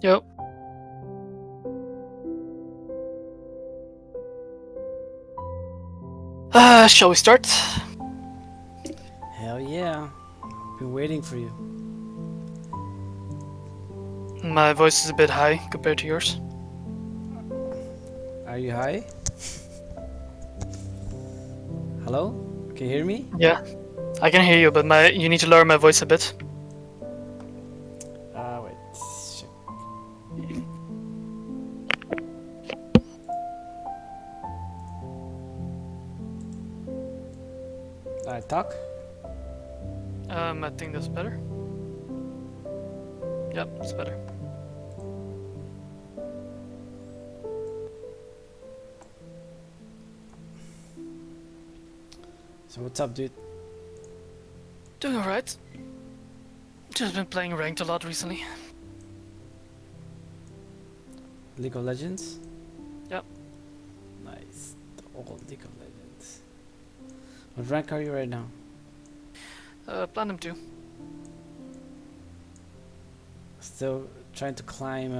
Yep. Shall we start? Hell yeah. Been waiting for you. My voice is a bit high compared to yours. Are you high? Hello? Can you hear me? Yeah, I can hear you, but you need to lower my voice a bit. Wait. Shit. Alright, talk. I think that's better. Yep, it's better. So what's up, dude? Doing alright. Just been playing ranked a lot recently. League of Legends? Yep. Nice. The old League of Legends. What rank are you right now? Platinum 2. Still trying to climb,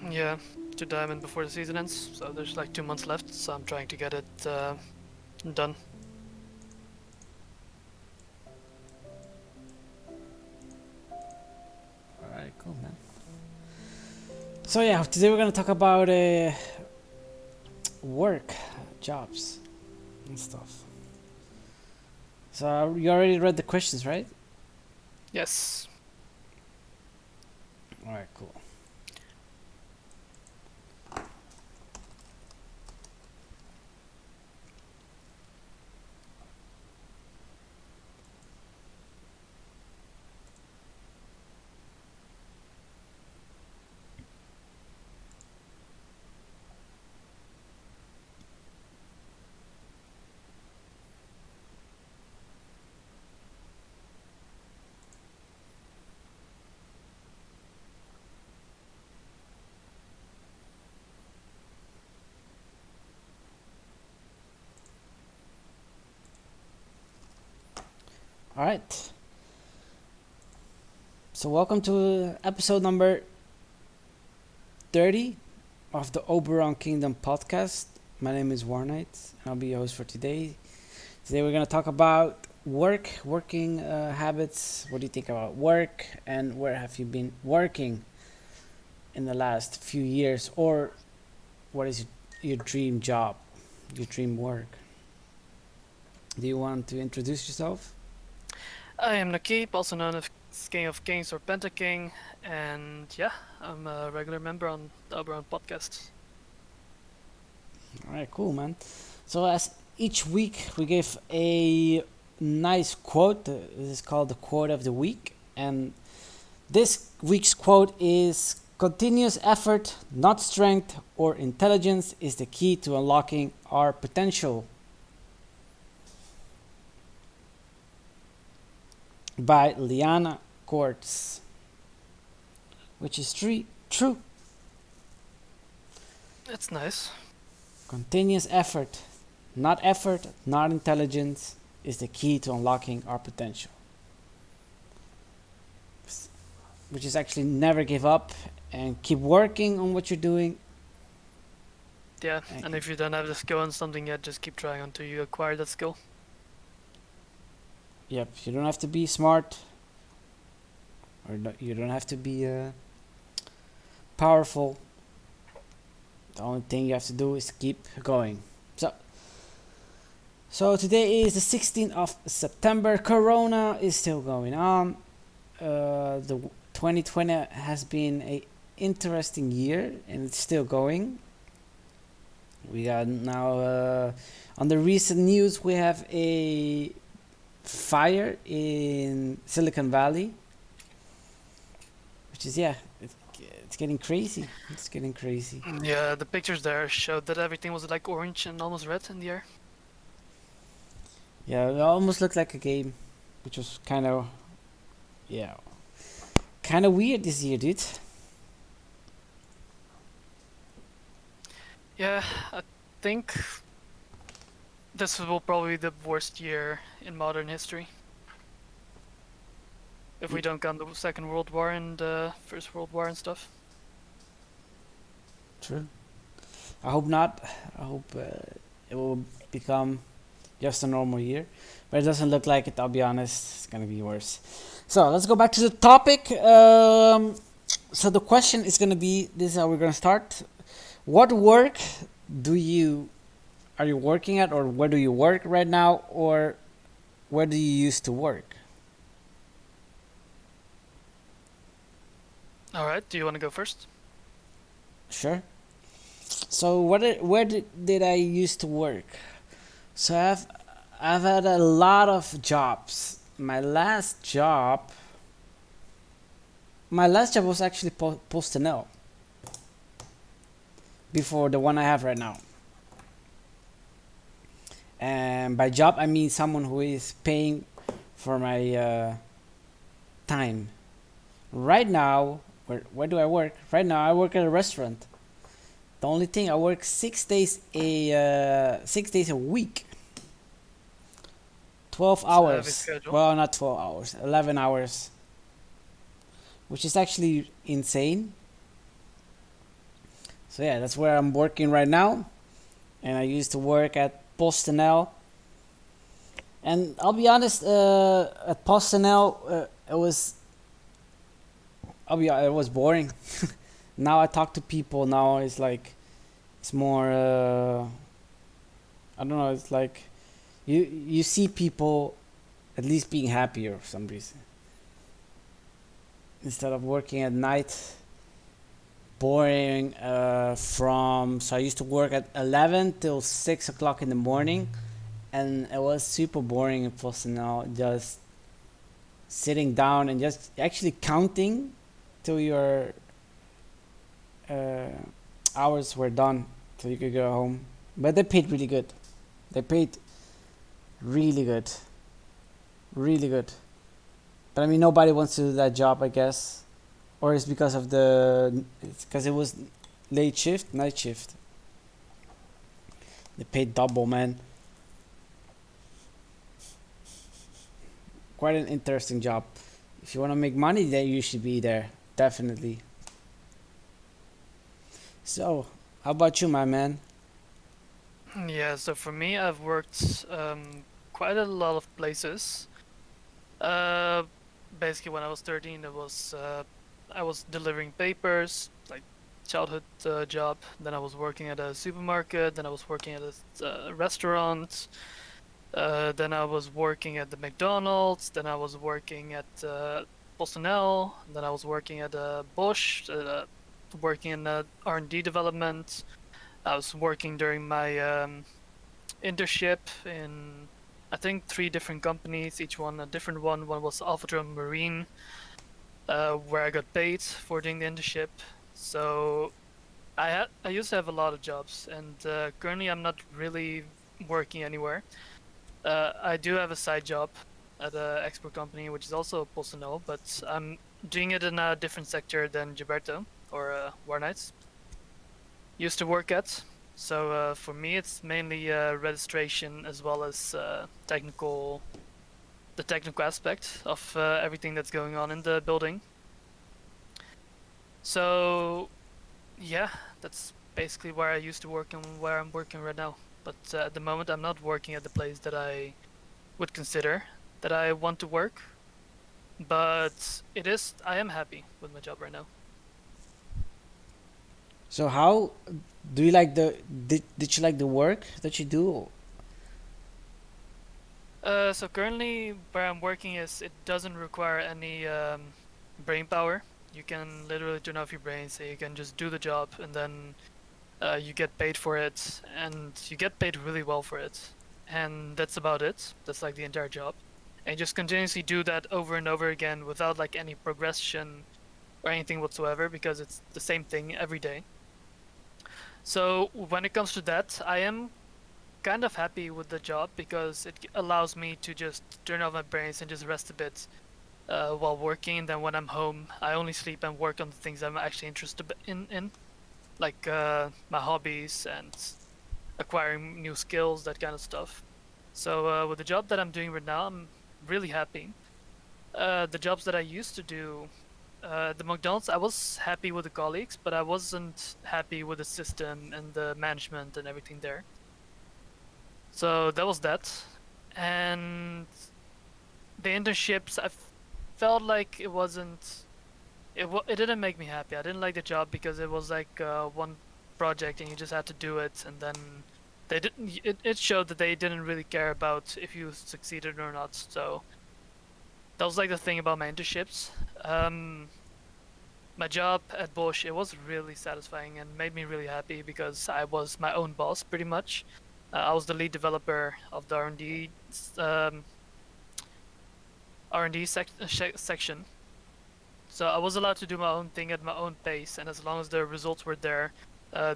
Yeah, to diamond before the season ends. So there's like 2 months left, so I'm trying to get it done. Alright, cool, man. So yeah, today we're gonna talk about work, jobs, and stuff. So you already read the questions, right? Yes. Alright, cool. Alright. So welcome to episode number 30 of the Oberon Kingdom podcast. My name is Warnight, and I'll be your host for today. Today we're going to talk about working habits. What do you think about work, and where have you been working in the last few years, or what is your dream job, your dream work? Do you want to introduce yourself? I am Nakib, also known as King of Kings or Penta King, and yeah, I'm a regular member on the Oberon podcast. All right, cool, man. So as each week we give a nice quote. This is called the quote of the week, and this week's quote is: "Continuous effort, not strength or intelligence, is the key to unlocking our potential." By Liana Quartz, which is true. It's nice. Continuous effort, not intelligence, is the key to unlocking our potential. Which is actually never give up and keep working on what you're doing. Yeah, and if you don't have the skill on something yet, just keep trying until you acquire that skill. Yep, you don't have to be smart, or you don't have to be powerful. The only thing you have to do is keep going. So today is the 16th of September. Corona is still going on. The 2020 has been a interesting year, and it's still going. We got now on the recent news, we have a fire in Silicon Valley, which is it's getting crazy. It's getting crazy. Yeah, the pictures there showed that everything was like orange and almost red in the air. Yeah, it almost looked like a game, which was yeah, kind of weird this year, dude. Yeah, I think this will probably be the worst year in modern history. if we don't count the Second World War and First World War and stuff. True. I hope not. I hope it will become just a normal year, but it doesn't look like it. I'll be honest. It's gonna be worse. So let's go back to the topic. So the question is gonna be: this is how we're gonna start. What work do you are you working at, or where do you work right now, or where do you used to work? All right, do you want to go first? Sure. So where did I used to work? So I've had a lot of jobs. My last job was actually Postinel before the one I have right now. And by job I mean someone who is paying for my time. Right now, where do I work? Right now I work at a restaurant. The only thing I work 6 days a week. 12 It's a heavy hours. schedule. Well, not 12 hours, 11 hours, which is actually insane. So yeah, that's where I'm working right now. And I used to work at PostNL. And I'll be honest, at PostNL, it was boring. Now I talk to people. Now it's like, it's more, I don't know, it's like, you see people at least being happier for some reason. Instead of working at night, boring so I used to work at 11 till 6 o'clock in the morning, and it was super boring and personal, just sitting down and just actually counting till your uh, hours were done till you could go home. But they paid really good. They paid really good, really good. But I mean, nobody wants to do that job, I guess, or it's because of it's because it was night shift. They paid double, man. Quite an interesting job. If you want to make money, then you should be there, definitely. So, how about you, my man? Yeah, so for me, I've worked quite a lot of places. Uh, Basically, when I was 13, I was delivering papers, like childhood job. Then I was working at a supermarket. Then I was working at a restaurant. Then I was working at the McDonald's. Then I was working at PostNL. Then I was working at Bosch, working in R&D development. I was working during my internship in, I think, 3 different companies, each one a different one. One was Alphatron Marine, where I got paid for doing the internship. So I used to have a lot of jobs, and currently I'm not really working anywhere. I do have a side job at an export company, which is also Bolsonaro, but I'm doing it in a different sector than Gilberto or Warnights used to work at. So for me, it's mainly registration as well as the technical aspect of everything that's going on in the building. So yeah, that's basically where I used to work and where I'm working right now. But at the moment, I'm not working at the place that I would consider that I want to work. But I am happy with my job right now. So, how do you like did you like the work that you do? So currently where I'm working is it doesn't require any brain power. You can literally turn off your brain, so you can just do the job, and then you get paid for it, and you get paid really well for it. And that's about it. That's like the entire job. And just continuously do that over and over again without like any progression or anything whatsoever, because it's the same thing every day. So when it comes to that, I am kind of happy with the job because it allows me to just turn off my brains and just rest a bit while working. And then when I'm home, I only sleep and work on the things I'm actually interested in like my hobbies and acquiring new skills, that kind of stuff. So with the job that I'm doing right now, I'm really happy. The jobs that I used to do, the McDonald's, I was happy with the colleagues, but I wasn't happy with the system and the management and everything there. So that was that. And the internships, felt like it wasn't. It didn't make me happy. I didn't like the job because it was like one project and you just had to do it, and then they didn't. It showed that they didn't really care about if you succeeded or not. So that was like the thing about my internships. My job at Bosch, it was really satisfying and made me really happy because I was my own boss pretty much. I was the lead developer of the R&D section. So I was allowed to do my own thing at my own pace, and as long as the results were there,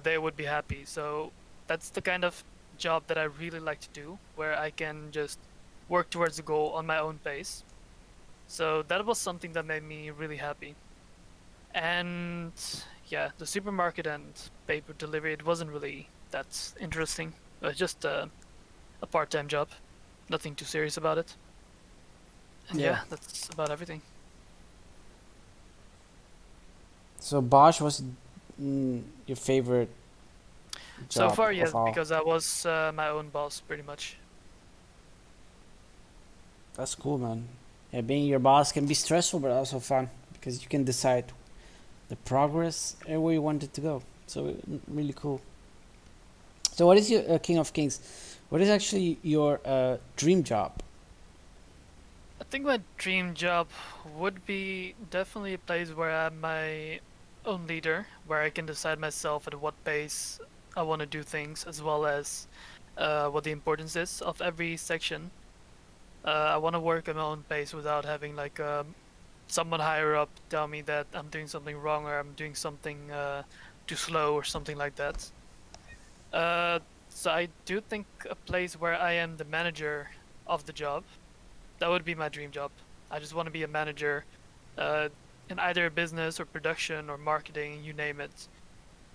they would be happy. So that's the kind of job that I really like to do, where I can just work towards the goal on my own pace. So that was something that made me really happy. And yeah, the supermarket and paper delivery, it wasn't really that interesting. It was just a part-time job, nothing too serious about it. And Yeah. yeah, that's about everything. So Bosch was your favorite So job far, of yes, all. because I was my own boss pretty much. That's cool, man. Yeah, being your boss can be stressful, but also fun because you can decide the progress and where you want it to go. So really cool. So what is your King of Kings? What is actually your dream job? I think my dream job would be definitely a place where I'm my own leader, where I can decide myself at what pace I want to do things, as well as what the importance is of every section. I want to work at my own pace without having like someone higher up tell me that I'm doing something wrong or I'm doing something too slow or something like that. Uh, so I do think a place where I am the manager of the job, that would be my dream job. I just want to be a manager uh, in either business or production or marketing, you name it.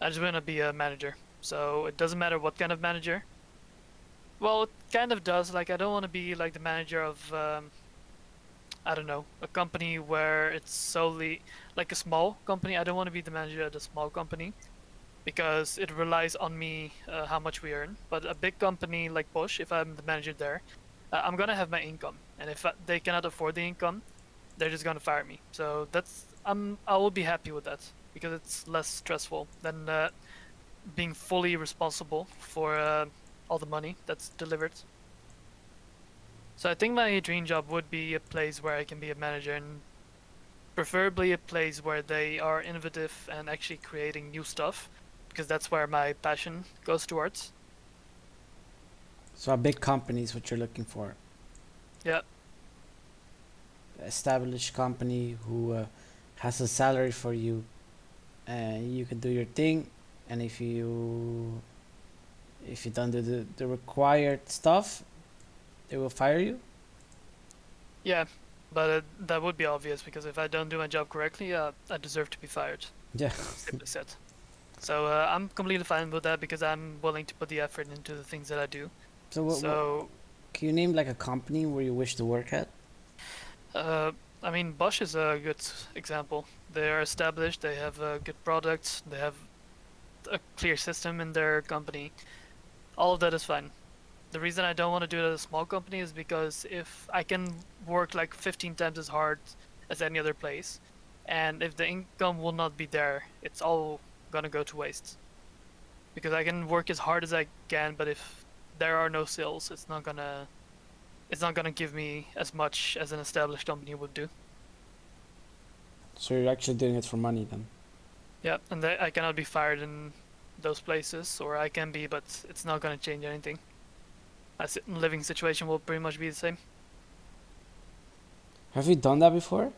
I just want to be a manager. So it doesn't matter what kind of manager. Well, it kind of does. Like I don't want to be like the manager of I don't know, a company where it's solely like a small company. I don't want to be the manager at a small company because it relies on me how much we earn. But a big company like Bosch, if I'm the manager there, I'm gonna have my income, and if they cannot afford the income, they're just gonna fire me. So I will be happy with that because it's less stressful than being fully responsible for all the money that's delivered. So I think my dream job would be a place where I can be a manager and preferably a place where they are innovative and actually creating new stuff because that's where my passion goes towards. So a big company is what you're looking for. Yeah, Established company who has a salary for you, and you can do your thing. And if you don't do the required stuff, they will fire you. yeah, but that would be obvious because if I don't do my job correctly, I deserve to be fired. Yeah. Simply said. So I'm completely fine with that because I'm willing to put the effort into the things that I do. So what So, can you name like a company where you wish to work at? uh, I mean, Bosch is a good example. They are established. They have good products. They have a clear system in their company. All of that is fine. The reason I don't want to do it at a small company is because if I can work like 15 times as hard as any other place, and if the income will not be there, it's all gonna go to waste. Because I can work as hard as I can, but if there are no sales, it's not gonna give me as much as an established company would do. So you're actually doing it for money then. Yeah, and I cannot be fired in those places, or I can be, but it's not gonna change anything. My living situation will pretty much be the same. Have you done that before?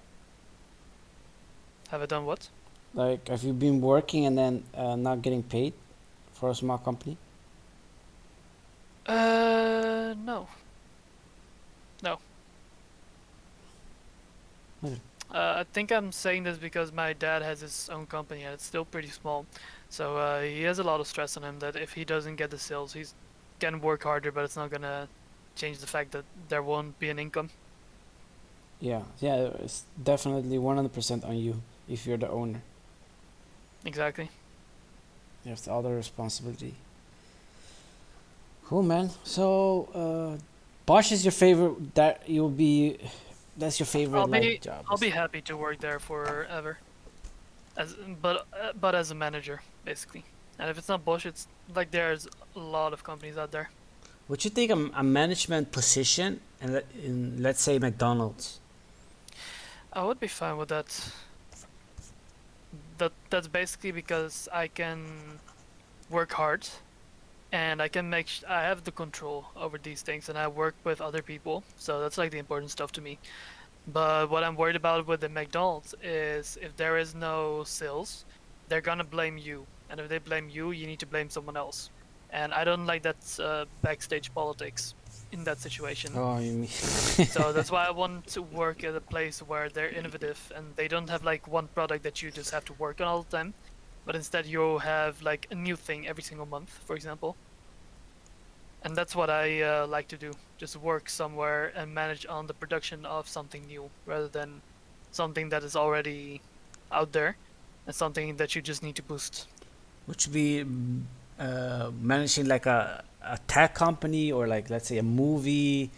Have I done what? Like, have you been working and then not getting paid for a small company? No, no. Okay. I think I'm saying this because my dad has his own company and it's still pretty small. So he has a lot of stress on him that if he doesn't get the sales, he's can work harder, but it's not gonna change the fact that there won't be an income. Yeah, yeah, it's definitely 100% on you if you're the owner. Exactly. You have all the responsibility. Cool, man. So, Bosch is your favorite. That you'll be. That's your favorite I'll like be job. I'll be happy to work there forever as but as a manager basically. And if it's not Bosch, it's like there's a lot of companies out there. Would you take a management position in let's say McDonald's? I would be fine with that. That's basically because I can work hard and I can I have the control over these things and I work with other people. So that's like the important stuff to me. But what I'm worried about with the McDonald's is if there is no sales, they're gonna blame you. And if they blame you, you need to blame someone else. And I don't like that backstage politics in that situation. Oh, you mean? So that's why I want to work at a place where they're innovative and they don't have like one product that you just have to work on all the time, but instead you have like a new thing every single month, for example. And that's what I like to do. Just work somewhere and manage on the production of something new rather than something that is already out there and something that you just need to boost. Would you be managing like a tech company or like let's say a movie?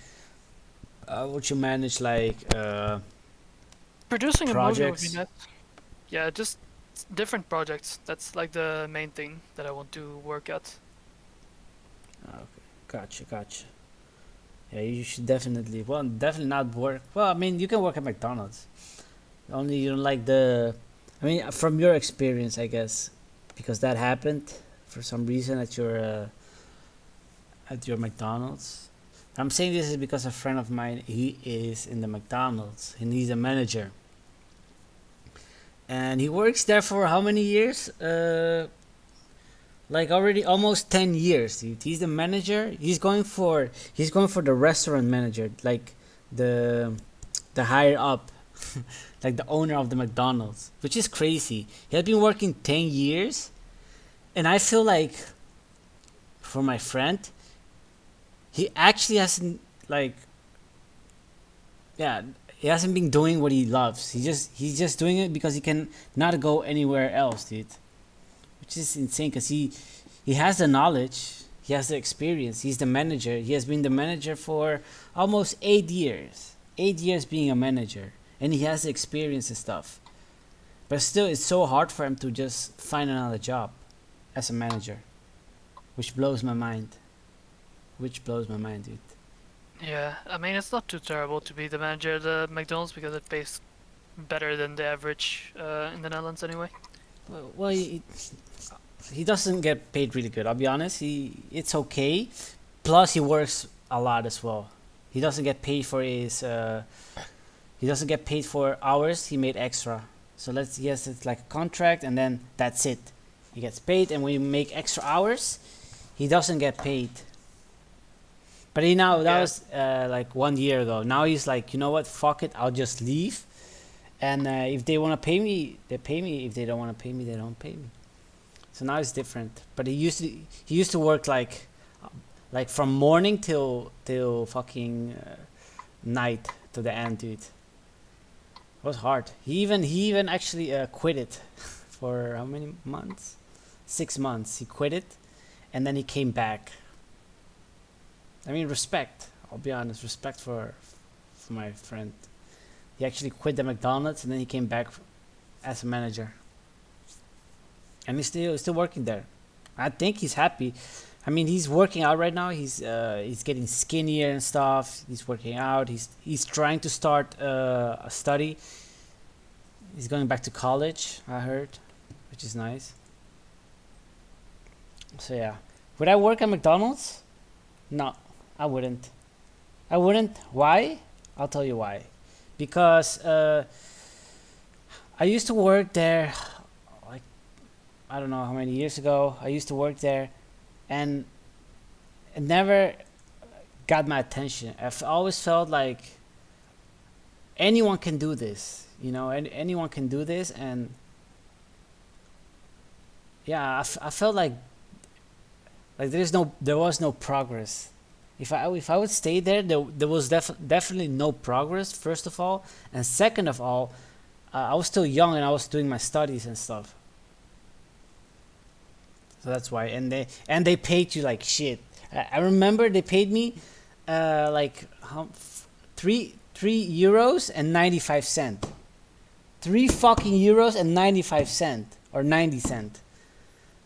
Would you manage like Producing a movie would be projects? nice. Yeah, just different projects. That's like the main thing that I want to work at. Okay, gotcha, gotcha. Yeah, you should definitely. Well, definitely not work. Well, I mean, you can work at McDonald's. Only you don't like the. I mean, from your experience, I guess, because that happened for some reason at your McDonald's. I'm saying this is because a friend of mine he is in the McDonald's and he's a manager and he works there for how many years? Like already almost 10 years, dude. He's the manager. He's going for the restaurant manager, like the the higher up, like the owner of the McDonald's, which is crazy. He has been working 10 years, and I feel like for my friend, he actually hasn't like yeah he hasn't been doing what he loves. He's just doing it because he can not go anywhere else, dude. Which is insane because he has the knowledge, he has the experience, he's the manager. He has been the manager for almost 8 years. 8 years being a manager, and he has the experience and stuff. But still, it's so hard for him to just find another job as a manager, which blows my mind. Which blows my mind, dude. Yeah, I mean it's not too terrible to be the manager at the McDonald's because it pays better than the average in the Netherlands anyway. Well, he doesn't get paid really good. I'll be honest. It's okay. Plus, he works a lot as well. He doesn't get paid for his. He doesn't get paid for hours he made extra. So let's yes, it's like a contract, and then that's it. He gets paid, and when you make extra hours, he doesn't get paid. But he now that Yeah, was like 1 year ago. Now he's like, you know what? Fuck it. I'll just leave. And if they want to pay me, they pay me. If they don't want to pay me, they don't pay me. So now it's different. But he used to work like from morning till fucking night to the end, dude. It was hard. He even actually quit it for how many months? 6 months. He quit it, and then he came back. I mean, respect. I'll be honest, respect for my friend. He actually quit the McDonald's, and then he came back as a manager, and he's still working there. I think he's happy. I mean, he's working out right now. He's getting skinnier and stuff. He's working out. He's trying to start a study. He's going back to college. I heard, which is nice. So yeah, would I work at McDonald's? No, I wouldn't. I wouldn't. Why? I'll tell you why. Because I used to work there like I don't know how many years ago. I used to work there, and it never got my attention. Always felt like anyone can do this, and anyone can do this, and yeah, I felt like there was no progress. If I would stay there, there was definitely no progress. First of all, and second of all, I was still young and I was doing my studies and stuff. So that's why. And they paid you like shit. I remember they paid me like €3 and 95 cent. 3 fucking euros and 95 cent or 90 cent.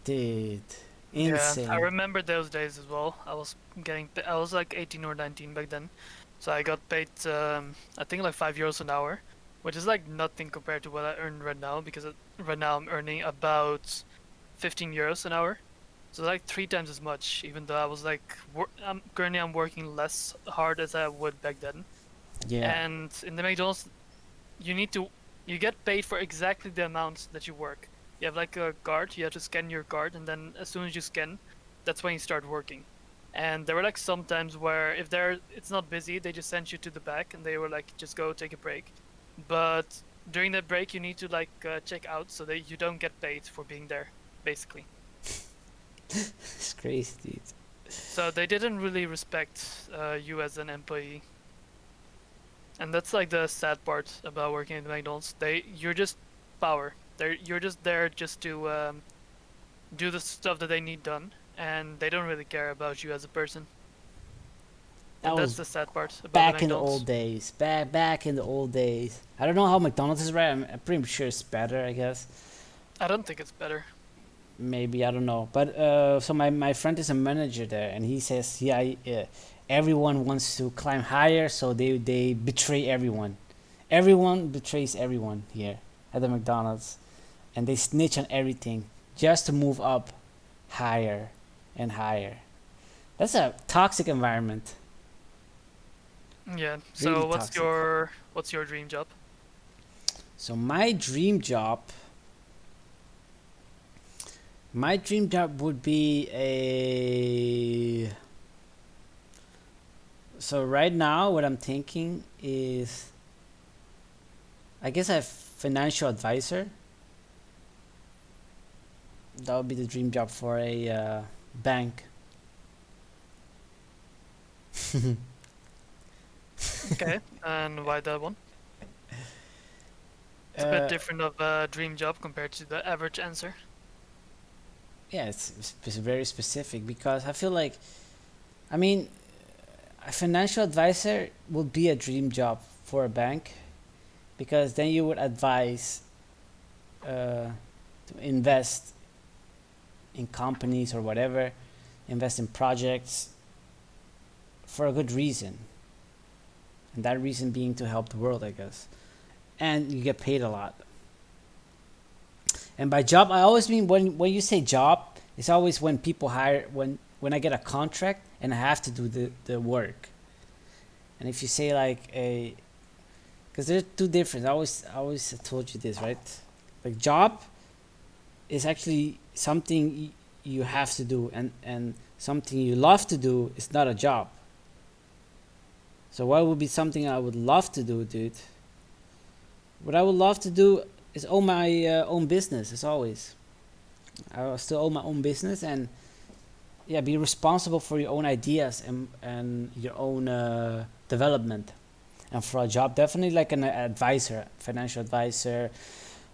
Dude, Yeah, I insane. remember those days as well. I was like 18 or 19 back then. So I got paid, I think like €5 an hour, which is like nothing compared to what I earn right now because right now I'm earning about €15 an hour. So like three times as much, even though I was like, currently I'm working less hard as I would back then. Yeah, And in the McDonald's, you need to, you get paid for exactly the amount that you work. You have like a card, you have to scan your card, and then as soon as you scan, that's when you start working. And there were like some times where if it's not busy, they just send you to the back and they were like, just go take a break. But during that break, you need to like check out so that you don't get paid for being there, basically. it's crazy, dude. So they didn't really respect you as an employee, and that's like the sad part about working at the McDonald's. You're just power. You're just there just to do the stuff that they need done, and they don't really care about you as a person. That And that's was the sad part about the back in the old McDonald's. days. Back in the old days. I don't know how McDonald's is right. I'm pretty sure it's better. I guess I don't think it's better. maybe I don't know. But so my friend is a manager there, and he says yeah, everyone wants to climb higher, so they betray everyone. Everyone betrays everyone here at the McDonald's, and they snitch on everything just to move up higher and higher. That's a toxic environment. Yeah. Really So toxic. what's your dream job? So my dream job would be a. So right now, what I'm thinking is, I guess a financial advisor. That would be the dream job for a bank. Okay. And why that one? It's a bit uh, different of a dream job compared to the average answer. yeah, it's very specific because I feel like, I mean, a financial advisor would be a dream job for a bank because then you would advise to invest in companies or whatever, invest in projects for a good reason, and that reason being to help the world, I guess. And you get paid a lot. And by job, I always mean when you say job, it's always when people hire when I get a contract and I have to do the work. And if you say like a, because they're two different. I always told you this, right? Like job is actually something you have to do, and something you love to do is not a job. So what would be something I would love to do, dude? What I would love to do is own my own business, as always. I will still own my own business and yeah, be responsible for your own ideas and your own development. And for a job, definitely like an advisor, financial advisor,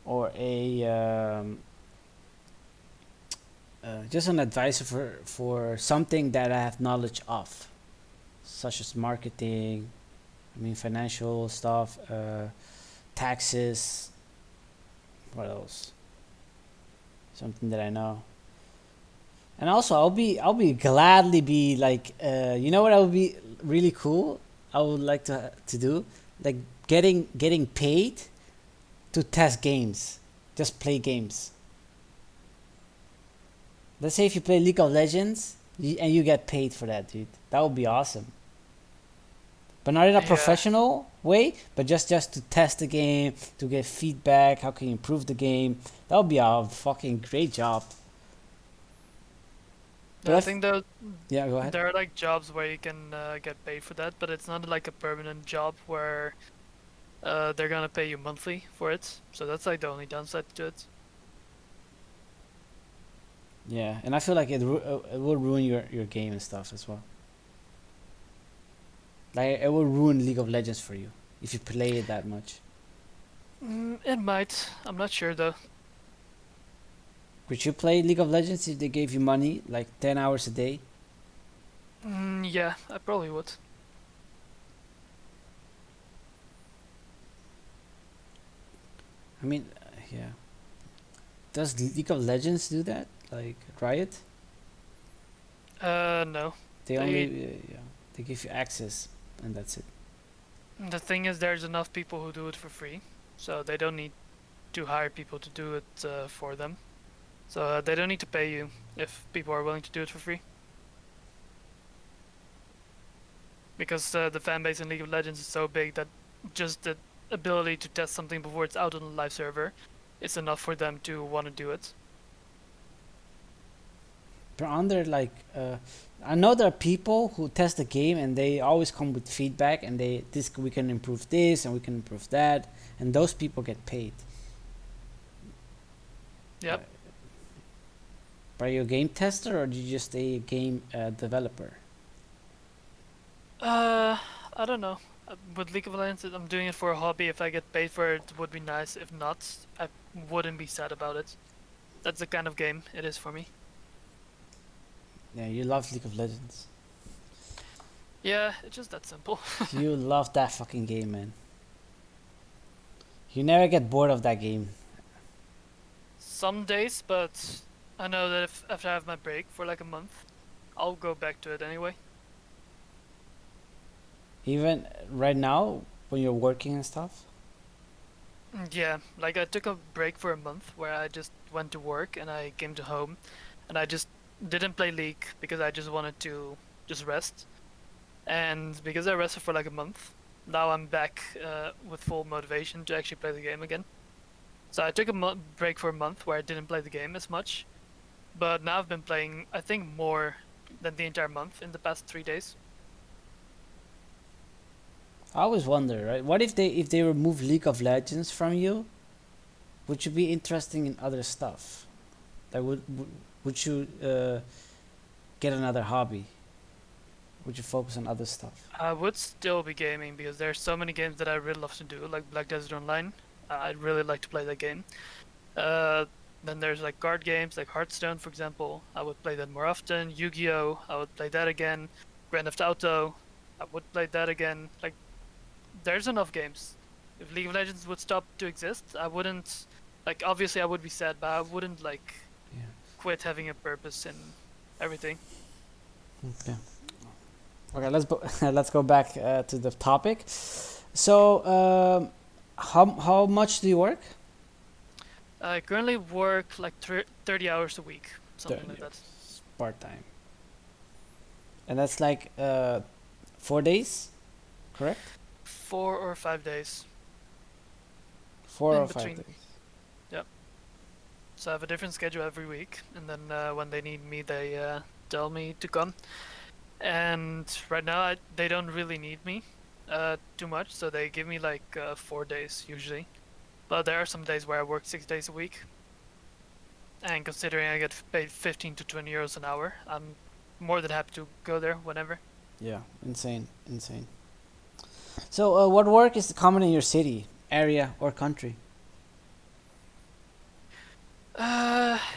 or a just an advisor for something that I have knowledge of, such as marketing. I mean, financial stuff, taxes. What else? Something that I know. And also, I'll be gladly be like, you know what I would be really cool. I would like to do, like getting paid to test games, just play games. Let's say if you play League of Legends and you get paid for that, dude. That would be awesome. But not in a Yeah. professional way, but just to test the game, to get feedback. How can you improve the game? That would be a fucking great job. But Yeah, I if think that yeah, go ahead. there are like jobs where you can get paid for that, but it's not like a permanent job where they're gonna pay you monthly for it. So that's like the only downside to it. Yeah, and I feel like it will ruin your game and stuff as well. Like it will ruin League of Legends for you if you play it that much. It might. I'm not sure though. Would you play League of Legends if they gave you money, like 10 hours a day? Yeah, I probably would. I mean, yeah. Does League of Legends do that? Like Riot? No. They only, They. yeah, they give you access, and that's it. The thing is, there's enough people who do it for free, so they don't need to hire people to do it for them. So they don't need to pay you if people are willing to do it for free. Because the fan base in League of Legends is so big that just the ability to test something before it's out on the live server is enough for them to want to do it. But on there, like, I know there are people who test the game and they always come with feedback and we can improve this and we can improve that, and those people get paid. Uh, Yep. are you a game tester or are you just a game developer? I don't know. With League of Legends, I'm doing it for a hobby. If I get paid for it, it would be nice. If not, I wouldn't be sad about it. That's the kind of game it is for me. Yeah, you love League of Legends. Yeah, it's just that simple. You love that fucking game, man. You never get bored of that game. Some days, but I know that if after I have my break for like a month, I'll go back to it anyway. Even right now, when you're working and stuff. Yeah, like I took a break for a month where I just went to work and I came to home and I just didn't play League because I just wanted to just rest. And because I rested for like a month, now I'm back with full motivation to actually play the game again. So I took a break for a month where I didn't play the game as much, but now I've been playing, I think, more than the entire month in the past 3 days. I always wonder, right? What if they remove League of Legends from you? Would you be interested in other stuff? Like would you get another hobby? Would you focus on other stuff? I would still be gaming because there's so many games that I really love to do, like Black Desert Online. I'd really like to play that game. Uh, then there's like card games like Hearthstone, for example. I would play that more often. Yu-Gi-Oh! I would play that again. Grand Theft Auto, I would play that again. Like, there's enough games. If League of Legends would stop to exist, I wouldn't. Like, obviously, I would be sad, but I wouldn't like Yeah. quit having a purpose in everything. Okay. Okay. Let's go back to the topic. So, how much do you work? I currently work like 30 hours a week, something 30 like that. hours. Part time. And that's like 4 days, correct? 4 or 5 days 4 or in 5 between. days. Yep. So I have a different schedule every week, and then when they need me, they tell me to come. And right now, they don't really need me too much, so they give me like 4 days usually. But there are some days where I work 6 days a week, and considering I get paid 15 to 20 euros an hour, I'm more than happy to go there whenever. Yeah, insane, insane. So, what work is common in your city, area, or country?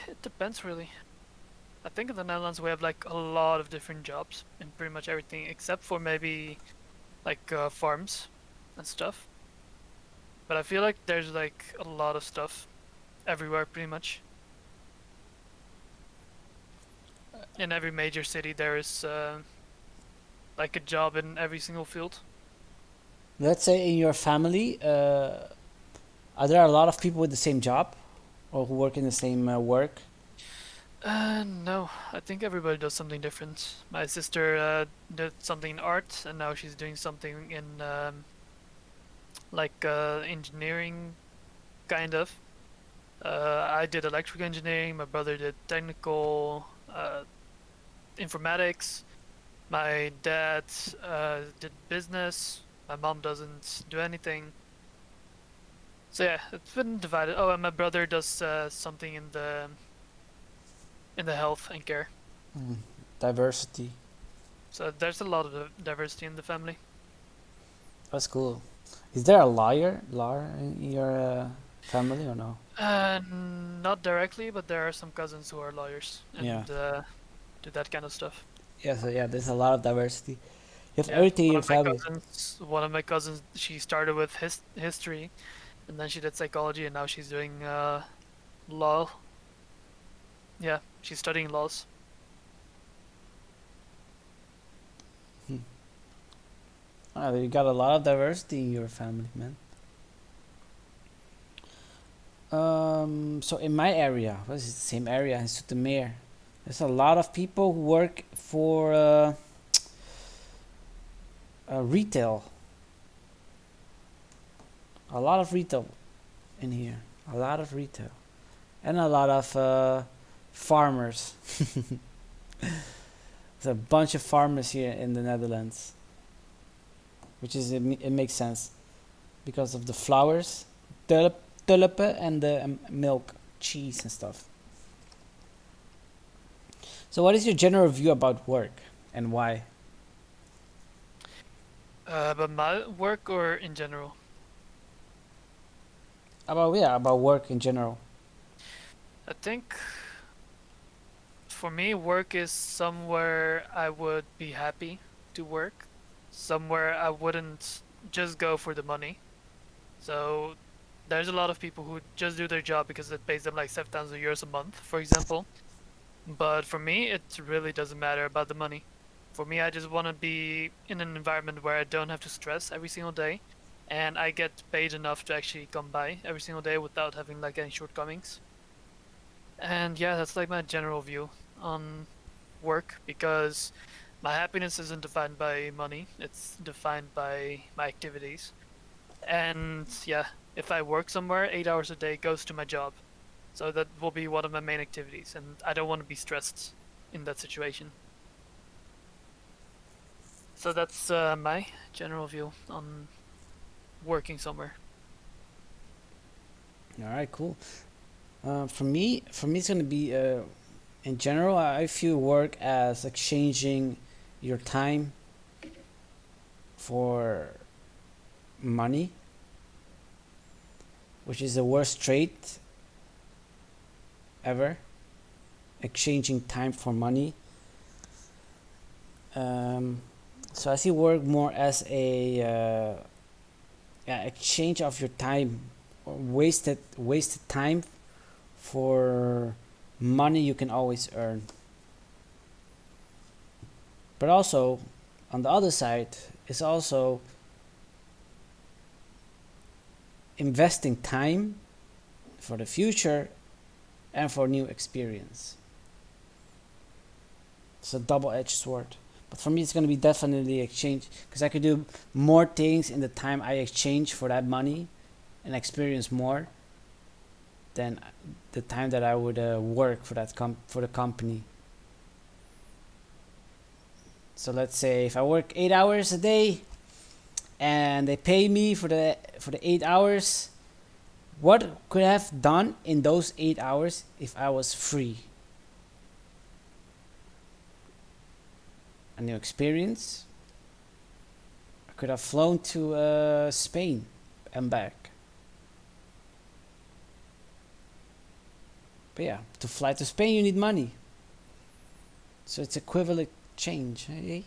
It depends really. I think in the Netherlands we have like a lot of different jobs in pretty much everything except for maybe like farms and stuff. But I feel like there's like a lot of stuff everywhere pretty much. In every major city there is like a job in every single field. Let's say in your family, are there a lot of people with the same job, or who work in the same work? No, I think everybody does something different. My sister did something in art, and now she's doing something in like engineering, kind of. I did electrical engineering. My brother did technical informatics. My dad did business. My mom doesn't do anything. So yeah, it's been divided. Oh, and my brother does something in the health and care. Mm, diversity. So there's a lot of diversity in the family. That's cool. Is there a lawyer in your family or no? Not directly, but there are some cousins who are lawyers Yeah. and do that kind of stuff. Yeah. So yeah, there's a lot of diversity. You have Yeah, everything in your family. one of my cousins, she started with history, and then she did psychology, and now she's doing law. Yeah, she's studying laws. Hmm. You got a lot of diversity in your family, man. So in my area, what is it, the same area in Soetermeer, there's a lot of people who work for retail. A lot of retail in here. A lot of retail. And a lot of farmers. There's a bunch of farmers here in the Netherlands, which is it makes sense because of the flowers, tulpen, and the milk, cheese, and stuff. So, what is your general view about work and why? But my work or in general? About work in general. I think for me, work is somewhere I would be happy to work, somewhere I wouldn't just go for the money. So there's a lot of people who just do their job because it pays them like 7,000 euros a month, for example. But for me, it really doesn't matter about the money. For me, I just want to be in an environment where I don't have to stress every single day, and I get paid enough to actually come by every single day without having like any shortcomings. And yeah, that's like my general view on work because my happiness isn't defined by money, it's defined by my activities. And yeah, if I work somewhere, 8 hours a day goes to my job. So that will be one of my main activities, and I don't want to be stressed in that situation. So that's my general view on working somewhere. All right, cool. For me, it's gonna be in general. I feel work as exchanging your time for money, which is the worst trait ever. Exchanging time for money. Um, so I see work more as a yeah, exchange of your time, or wasted time for money you can always earn. But also, on the other side, is also investing time for the future and for new experience. It's a double-edged sword. But for me, it's going to be definitely exchange because I could do more things in the time I exchange for that money and experience more than the time that I would work for for the company. So let's say if I work 8 hours a day and they pay me for the 8 hours, what could I have done in those 8 hours if I was free? A new experience. I could have flown to Spain and back. But yeah, to fly to Spain you need money. So it's equivalent change, eh?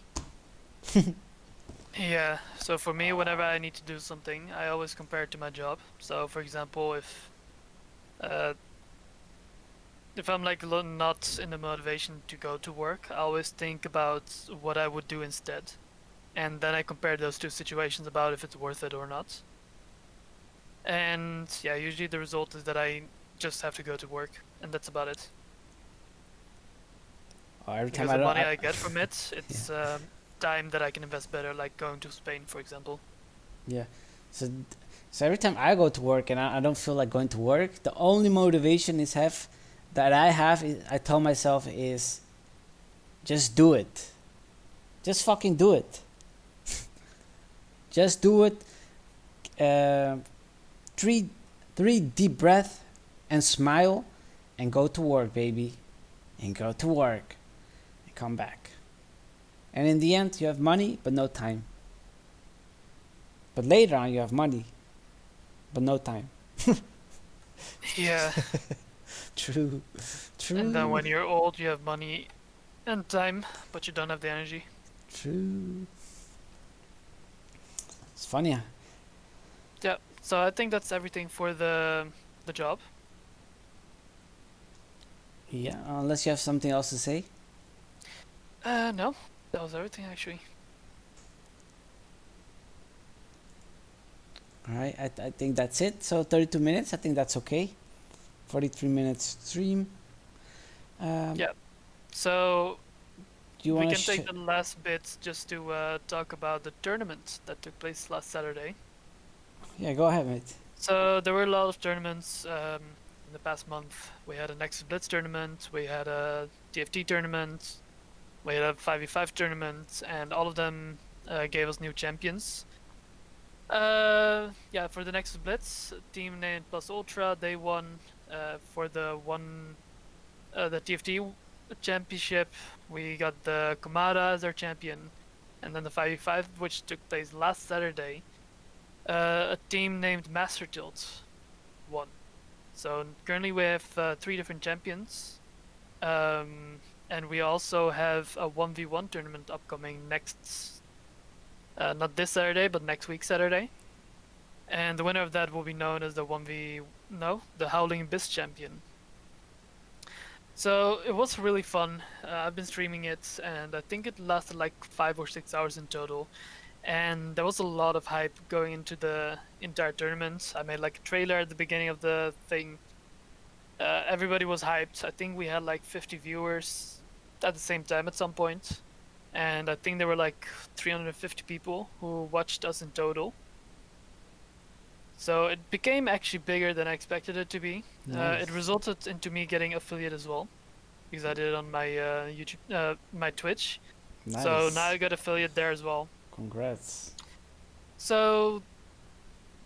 Yeah, so for me, whenever I need to do something, I always compare it to my job. So, for example, uh, if I'm like not in the motivation to go to work, I always think about what I would do instead, and then I compare those two situations about if it's worth it or not. And yeah, usually the result is that I just have to go to work, and that's about it. Every time Because I the don't, money I get from it, yeah, it's time that I can invest better, like going to Spain, for example. yeah. So so every time I go to work and I don't feel like going to work, the only motivation is have that I have is I tell myself is just do it. Just fucking do it. Just do it. Uh, three three deep breath and smile and go to work, baby. And go to work and come back. And in the end, you have money but no time. But later on, you have money, but no time. Yeah, True, and then true, when you're old, you have money and time, but you don't have the energy. true. It's funny. Yeah, so I think that's everything for the job. Yeah, unless you have something else to say. No, that was everything actually. All right, I think that's it. So 32 minutes, I think that's okay. 43 minutes stream. Um, Yeah, so do you we want to can take the last bit just to talk about the tournament that took place last Saturday. Yeah, go ahead, mate. So there were a lot of tournaments in the past month. We had a Nexus Blitz tournament, we had a TFT tournament, we had a 5v5 tournament, and all of them gave us new champions. Yeah, for the Nexus Blitz, team named Plus Ultra, they won for the TFT championship. We got the Komada as our champion, and then the 5v5, which took place last Saturday. A team named Master Tilt won. So currently we have 3 different champions, and we also have a 1v1 tournament upcoming next, not this Saturday, but next week Saturday. And the winner of that will be known as the 1v no, the Howling Abyss champion. So it was really fun. I've been streaming it, and I think it lasted like 5 or 6 hours in total. And there was a lot of hype going into the entire tournament. I made like a trailer at the beginning of the thing. Everybody was hyped. I think we had like 50 viewers at the same time at some point, and I think there were like 350 people who watched us in total. So it became actually bigger than I expected it to be. It Nice. resulted into me getting affiliate as well because I did it on my YouTube, my Twitch. So now Nice. I got affiliate there as well. Congrats. So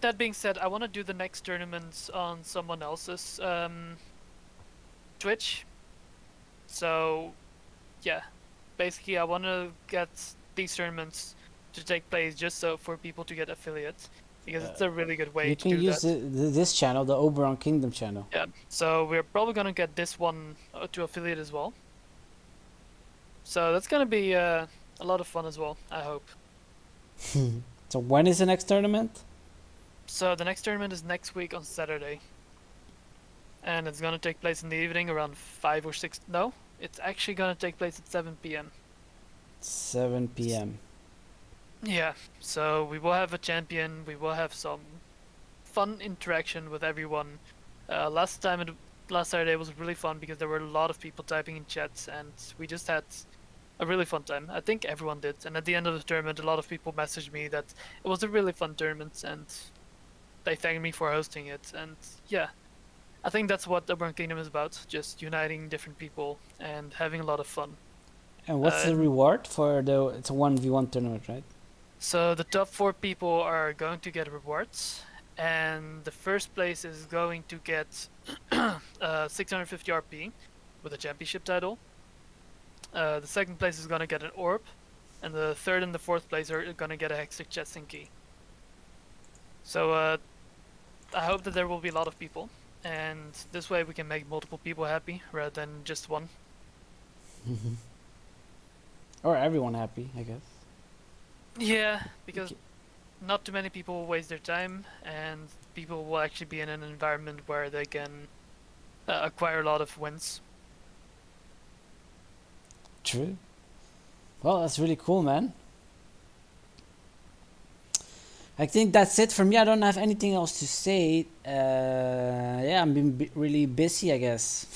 that being said, I want to do the next tournament on someone else's Twitch. So yeah, basically I want to get these tournaments to take place just so for people to get affiliates because Uh, it's a really good way you to can do use that. this channel, the Oberon Kingdom channel. Yeah, so we're probably gonna get this one to affiliate as well. So that's gonna be a lot of fun as well, I hope. So when is the next tournament? So the next tournament is next week on Saturday. And it's gonna take place in the evening around 5 or 6. No, it's actually gonna take place at 7 p.m. 7 p.m. Yeah, so we will have a champion, we will have some fun interaction with everyone. Last Saturday was really fun because there were a lot of people typing in chats, and we just had a really fun time. I think everyone did, and at the end of the tournament, a lot of people messaged me that it was a really fun tournament, and they thanked me for hosting it. And yeah, I think that's what Oberon Kingdom is about: just uniting different people and having a lot of fun. And what's the And reward for the? It's a 1v1 tournament, right? so the top 4 people are going to get rewards, and the first place is going to get 650 RP with a championship title. The second place is going to get an orb, and the third and the fourth place are going to get a hextech chest and key. So I hope that there will be a lot of people, and this way we can make multiple people happy rather than just one. Or everyone happy, I guess. Yeah, because not too many people will waste their time, and people will actually be in an environment where they can acquire a lot of wins. True. Well, that's really cool, man. I think that's it for me. I don't have anything else to say. Yeah, I'm been really busy, I guess.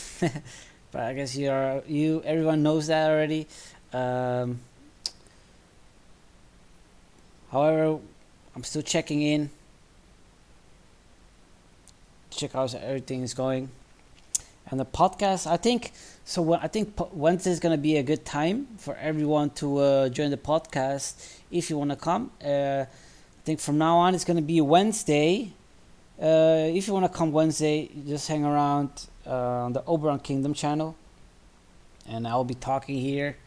But I guess everyone knows that already. Um, however, I'm still checking in, check how everything is going. And the podcast, I think so. I think Wednesday is gonna be a good time for everyone to join the podcast if you wanna come. I think from now on it's gonna be Wednesday. If you wanna come Wednesday, just hang around on the Oberon Kingdom channel, and I'll be talking here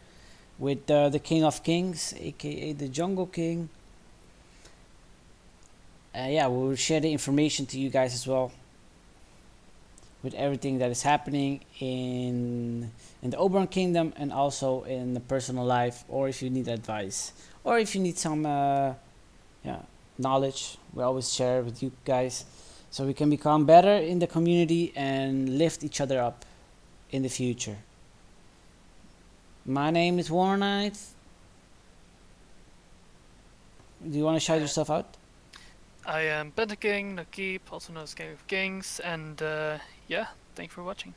with the King of Kings, aka the Jungle King. Yeah, we'll share the information to you guys as well with everything that is happening in the Oberon Kingdom and also in the personal life, or if you need advice, or if you need some yeah knowledge, we always share with you guys, so we can become better in the community and lift each other up in the future. My name is Warnight. Do you want to shout Uh, yourself out? I am Pentaking, Nakib, also known as King of Kings, and yeah, thank you for watching.